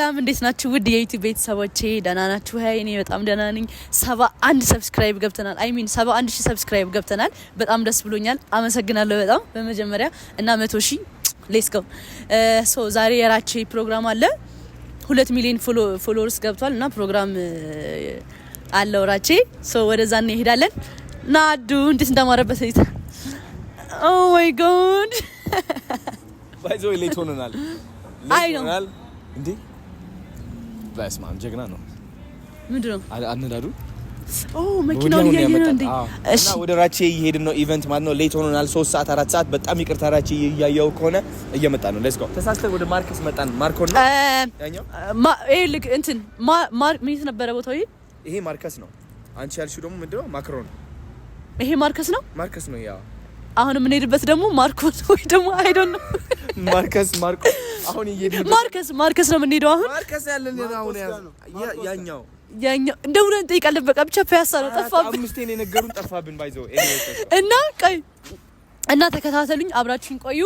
ሰላም እንዴት ናችሁ? ውድ የዩቲዩብ ቤተሰቦቼ ደህና ናችሁ? እኔ በጣም ደህና ነኝ። 71 ሰብስክራይብ ገብተናል። 71 ሺህ ሰብስክራይብ ገብተናል። በጣም ደስ ብሎኛል። አመሰግናለሁ በጣም በመጀመሪያ እና 100 ሺህ ሌትስ ጎ ሶ ዛሬ የራቼ ፕሮግራም አለ። 2 ሚሊዮን ፎሎወርስ ገብቷል እና ፕሮግራም አለው ራቼ። ሶ ወደዛ እንሄዳለን። ናዱ እንዴት እንዳማረበት አይታ ኦ ማይ ጋድ ባይዞ ሌት ሆነናል። እንዴ በስማም ጀግና ነው። ምንድነው አነዳዱ? መኪናውን እያየን ነው እንዴ? እና ወደ ራቼ እየሄድን ነው። ኢቨንት ማለት ነው። ሌት ሆነናል 3 ሰዓት 4 ሰዓት። በጣም ይቅርታ ራቼ እያየው ከሆነ እየመጣ ነው። ሌትስ ጎ። ተሳስተን ወደ ማርከስ መጣን። ማርኮን ነው ያኛው። ልክ እንትን ምን ነበረ ቦታው? ይሄ ማርከስ ነው። አንቺ ያልሽው ደግሞ ምንድነው? ማክሮን። ይሄ ማርከስ ነው። ማርከስ ነው ያው። አሁን የምንሄድበት ደግሞ ማርኮስ ወይ ደግሞ አይ ዶንት ኖ ማርከስ አሁን እየሄድን ማርከስ ነው የምንሄደው አሁን። ማርከስ ያለን አሁን ያኛው እንደውለን እንጠይቃለን። በቃ ብቻ ፒያሳ ነው ጠፋብን። አምስቴን የነገሩን ጠፋብን ባይዘው እና ተከታተሉኝ፣ አብራችሁን ቆዩ።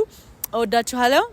እወዳችኋለሁ።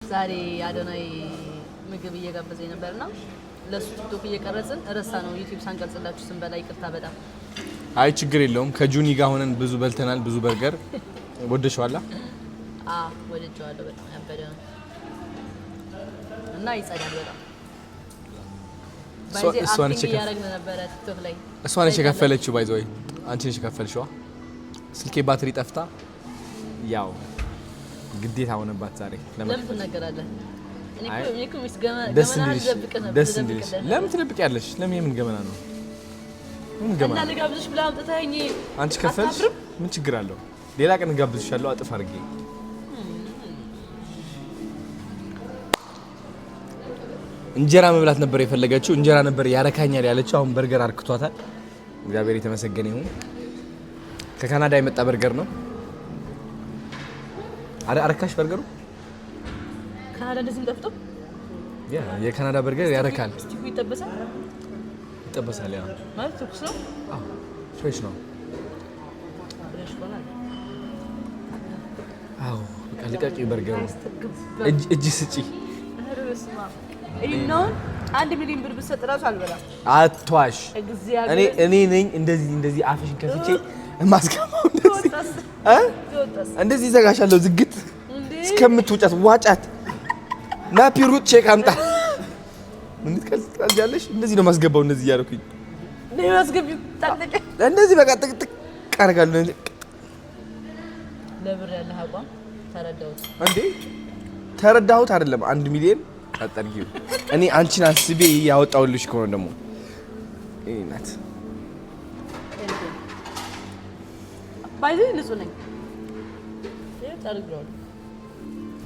ዛሬ አዶናይ ምግብ እየጋበዘኝ ነበርና ለሱ ቲክቶክ እየቀረጽን ረሳ ነው ዩቲዩብ ሳንቀርጽላችሁ ስንበላ ይቅርታ በጣም አይ ችግር የለውም ከጁኒ ጋር ሆነን ብዙ በልተናል ብዙ በርገር ወደሽዋላ ወደጀዋለሁ በጣም ያበደ ነው እና ይጸዳል በጣም እሷ ነች የከፈለችው ባይ ዘ ወይ አንቺ ነሽ የከፈልሽዋ ስልኬ ባትሪ ጠፍታ ያው ግዴታ ሆነባት ዛሬ ለምን ትናገራለህ እኔ እኮ ደስ እንዲልሽ ለምን ትደብቂያለሽ ለምን የምን ገመና ነው ምን ገመና እና ልጋብዝሽ ብላ አምጥተኸኝ አንቺ ከፈልሽ ምን ችግር አለው ሌላ ቀን ጋብዝሻለሁ አጥፍ አድርጌ እንጀራ መብላት ነበር የፈለገችው እንጀራ ነበር ያረካኛል ያለችው አሁን በርገር አርክቷታል እግዚአብሔር የተመሰገነ ይሁን ከካናዳ የመጣ በርገር ነው አረካሽ በርገሩ ካናዳ እንደዚህ እንደፍቶ ያ የካናዳ በርገር ያረካል ስቲኩ ይጠበሳል ያ ማለት ትኩስ ነው አዎ ፍሬሽ ነው አዎ በቃ ልቀቂ በርገሩ እጅ ስጪ ነው 1 ሚሊዮን ብር ብሰጥ ራሱ አልበላም አትዋሽ እኔ ነኝ እንደዚህ አፍሽን ከፍቼ ማስገባው እንደዚህ ዘጋሻለሁ ዝግት እስከምትውጫት ዋጫት ናፒ ሩት ቼክ አምጣ ምን ትቀልጃለሽ እንደዚህ ነው ማስገባው እንደዚህ ያርኩኝ ነው ማስገቢው ታጠቀ እንደዚህ በቃ ጥቅጥቅ አረጋለሁ ለብር ያለ አቋም ተረዳሁት አይደለም 1 ሚሊዮን አጠርጊው እኔ አንቺን አስቤ ያወጣውልሽ ከሆነ ደግሞ እናት ባይዘ ንጹህ ነኝ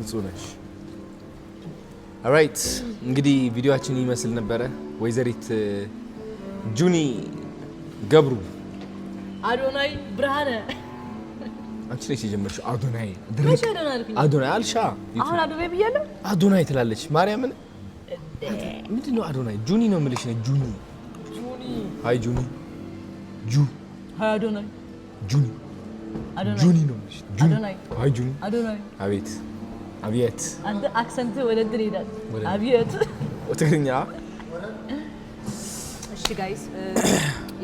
ንጹህ ነሽ ኦልራይት እንግዲህ ቪዲዮአችን ይመስል ነበረ ወይዘሪት ጁኒ ገብሩ አዶናይ ብርሃነ አንቺ ነሽ የጀመርሽው አዶናይ አዶናይ አልሻ አሁን አዶናይ ብያለሁ አዶናይ ትላለች ማርያምን ምንድነው አዶናይ ጁኒ ነው የምልሽ ነው ጁኒ ሃይ ጁኒ ሃይ አዶናይ ጁኒ ነው የምልሽ አዶናይ ሃይ ጁኒ አዶናይ አቤት አንተ አክሰንት ወደ እንትን ይላል አቤት ወትግርኛ እሺ ጋይስ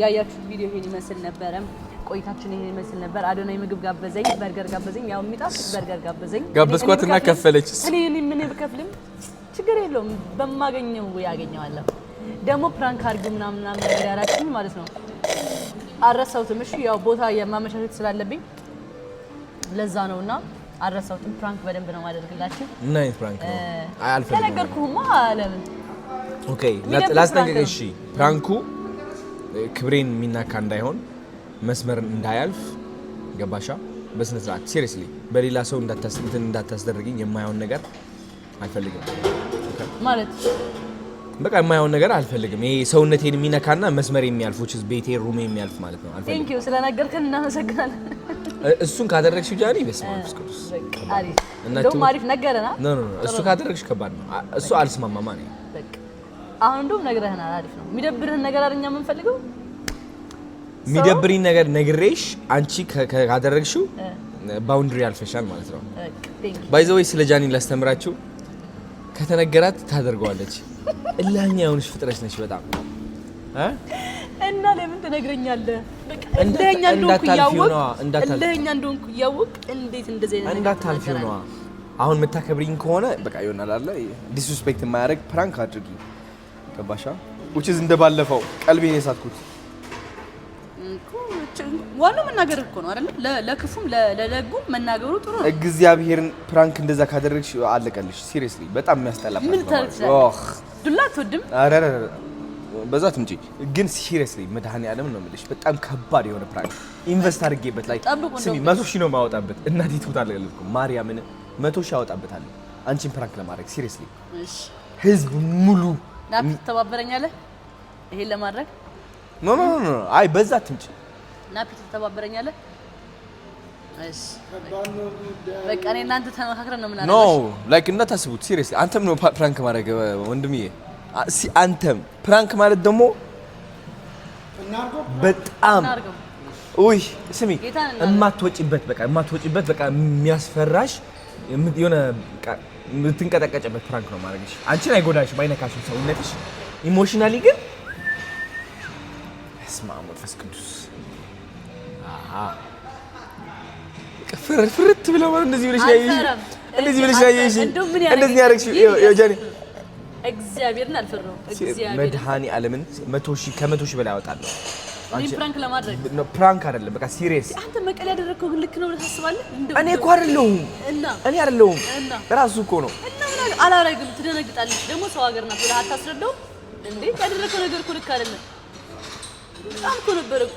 ያያችሁት ቪዲዮ ይሄን ይመስል ነበረ ቆይታችን ይሄን ይመስል ነበር አዶናይ ምግብ ጋበዘኝ በርገር ጋበዘኝ ያው የሚጣፍጥ በርገር ጋበዝኳትና ከፈለች እኔ ምን ብከፍልም ችግር የለውም በማገኘው ያገኘዋለሁ ደግሞ ፕራንክ አድርጉ ምናምን ነገር ያላችሁኝ ማለት ነው አረሳውትም እሺ ያው ቦታ የማመቻቸት ስላለብኝ ለዛ ነውና አረሳውትም ፕራንክ በደንብ ነው ማድረግላችሁ ናይ ፕራንክ ነው አልፈልግም ተነገርኩማ ለምን ኦኬ ላስጠንቀቅሽ ፕራንኩ ክብሬን ሚናካ እንዳይሆን መስመር እንዳያልፍ ገባሻ በስነ ስርዓት ሲሪየስሊ በሌላ ሰው እንዳታስደርግኝ የማይሆን ነገር አልፈልግም ማለት በቃ የማይሆን ነገር አልፈልግም ይሄ ሰውነቴን የሚነካና መስመር የሚያልፍ which is ቤቴ ሩሜ የሚያልፍ ማለት ነው አልፈልግም ቴንክ ዩ ስለነገርከን እናመሰግናለን እሱን ካደረግሽ ጃኒ በስመ አብ ቅዱስ አሪፍ እንደውም አሪፍ ነገረና ኖ እሱ ካደረግሽ ከባድ ነው እሱ አልስማማማ ነው በቃ አሁን እንደውም ነግረህናል አሪፍ ነው የሚደብርህን ነገር አረኛ ምን ፈልገው የሚደብሪኝ ነገር ነግሬሽ አንቺ ካደረግሽው ባውንደሪ አልፈሻል ማለት ነው ባይ ዘ ወይ ስለ ጃኒ ላስተምራችሁ ከተነገራት ታደርገዋለች እላኛ የሆነሽ ፍጥረሽ ነሽ በጣም እና ለምን ትነግረኛለህ በቃ እንደኛ እንደሆንኩ ያወቅ እንዴት እንደዚህ አይነት እንዳታልፊው ነው አሁን መታከብሪኝ ከሆነ በቃ ይሆናል አይደል ዲስሪስፔክት የማያደርግ ፕራንክ አድርጊ ገባሻ which is እንደባለፈው ቀልቤን የሳትኩት ዋናው መናገር እኮ ነው አይደል ለክፉም ለደጉም መናገሩ ጥሩ ነው እግዚአብሔርን ፕራንክ እንደዛ ካደረግሽ አለቀልሽ ሲሪየስሊ በጣም የሚያስጠላ ምን ታርክሽ ዱላ አትወድም አረረ በዛ ትምጪ ግን ሲሪየስሊ መድኃኒ ዓለም ነው የምልሽ በጣም ከባድ የሆነ ፕራንክ ኢንቨስት አድርጌበት ላይ ስሚ 100,000 ነው ማወጣበት እናቴ ትውታለች እኮ ማርያምን 100,000 አወጣበታለሁ አንቺን ፕራንክ ለማድረግ ሲሪየስሊ እሺ ህዝብ ሙሉ ናፕ ተባበረኛለህ ይሄን ለማድረግ ኖ አይ በዛ ትምጪ ናፕ ተባበረኛለህ እሺ በቃ እኔ እናንተ ተመካክረን ነው ምናምን ኖ ላይክ እንዳታስቡት ሲሪየስሊ አንተም ነው ፕራንክ ማድረግ ወንድምዬ አንተም ፕራንክ ማለት ደግሞ በጣም ኡይ ስሚ እማትወጪበት በቃ የሚያስፈራሽ የሆነ የምትንቀጠቀጭበት ፕራንክ ነው ማድረግሽ አንቺን አይጎዳሽም አይነካሽም ሰውነትሽ ኢሞሽናሊ ግን እስማ መንፈስ ቅዱስ ፍርት ብለው እንደዚህ ብለሽ ያይሽ እንደዚህ ብለሽ ያይሽ እንደዚህ ያረግሽ ጃኒ እግዚአብሔርን አልፈራሁም። እግዚአብሔር መድኃኒ ዓለምን 100,000 ከ100,000 በላይ አወጣለሁ። እኔ ፕራንክ ለማድረግ ነው። ፕራንክ አይደለም፣ በቃ ሲሪየስ። አንተ መቀሌ ያደረግከው ግን ልክ ነው ብለህ ታስባለህ? እኔ እኮ አይደለሁም እኔ አይደለሁም ራሱ እኮ ነው። እና ምን አላረግም። ትደነግጣለች ደግሞ ሰው ሀገር ናት ብለህ አታስረዳው እንዴ? ያደረግከው ነገር እኮ ልክ አይደለም። በጣም እኮ ነበር እኮ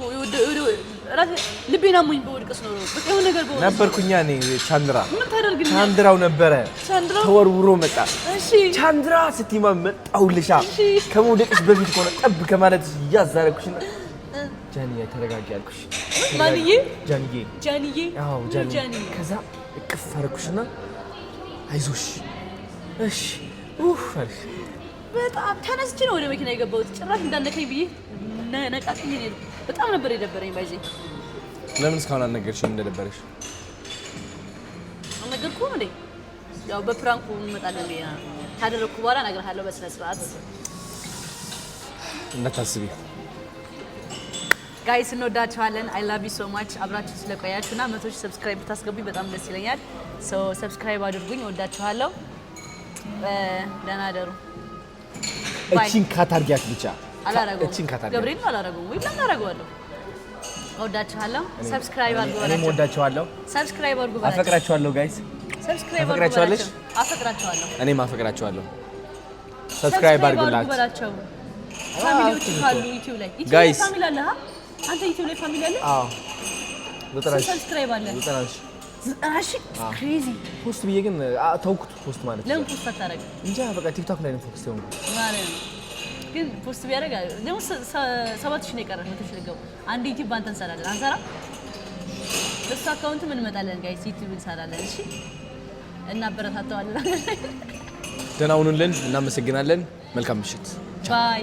ልቤና ሞኝ በወድቅስ ነው በቃ የሆነ ነገር በወድቅስ ነበርኩኛ እኔ ቻንድራ ምን ታደርግልኝ? ቻንድራው ነበረ ተወርውሮ መጣ። እሺ ቻንድራ ስትይማ መጣውልሻ ከመውደቅሽ በፊት ሆነ ጠብ ከማለት ያዛረኩሽና ጃኒዬ ተረጋጊ አልኩሽ። ማንዬ ጃኒዬ አዎ ጃኒ ከዛ እቅፍ አደረኩሽና አይዞሽ እሺ አልሽ። በጣም ተነስቼ ነው ወደ መኪና የገባሁት። ጭራሽ እንዳነከኝ ብዬ ነቃቅኝ። እኔ በጣም ነበር የደበረኝ። ባይዜ ለምን እስካሁን አልነገርሽኝ እንደደበረሽ? አልነገርኩም እንዴ? ያው በፕራንኩ እንመጣለን ብዬ ካደረኩ በኋላ እነግርሃለሁ በስነ ስርዓት። እንዳታስቢ ጋይስ፣ እንወዳችኋለን። አይ ላቭ ዩ ሶ ማች። አብራችሁ ስለቆያችሁና 100,000 ሰብስክራይብ ብታስገቡኝ በጣም ደስ ይለኛል። ሶ ሰብስክራይብ አድርጉኝ። እወዳችኋለሁ። ደህና ደሩ። እቺን ካታርጊያት ብቻ አላረገውም። እቺን ካታርጊያት ገብሬን አላረገውም ወይ ለምን አረጋለሁ? እወዳችኋለሁ። ሰብስክራይብ አድርጉ። እኔም እወዳችኋለሁ። ሰብስክራይብ አድርጉ። አፈቅራችኋለሁ ጋይስ። ሰብስክራይብ አፈቅራችኋለሽ? አፈቅራችኋለሁ። እኔም አፈቅራችኋለሁ። ሰብስክራይብ አድርጉላችሁ። ፋሚሊዎች ካሉ ዩቲዩብ ላይ ጋይስ ፋሚሊ አለ። አንተ ዩቲዩብ ላይ ፋሚሊ አለ? አዎ 90 ሰብስክራይብ አለ። 90 ክሬዚ ፖስት ብዬ ግን ተውኩት። ፖስት ማለት ለምን ፖስት አታረግ? እንጃ በቃ ቲክቶክ ላይ ነው ፎከስ የሆንኩት ማለት ነው። ግን ፖስት ቢያደርግ ደግሞ 7,000 ነው የቀረን። 100,000 ልገቡ አንድ ዩቲዩብ ባንተ እንሰራለን። አንሰራ በሱ አካውንት ምን እንመጣለን ጋይስ። ዩቲዩብ እንሰራለን። እሺ እናበረታተዋለን። ደህና ሁኑልን። እናመሰግናለን። መልካም ምሽት። ባይ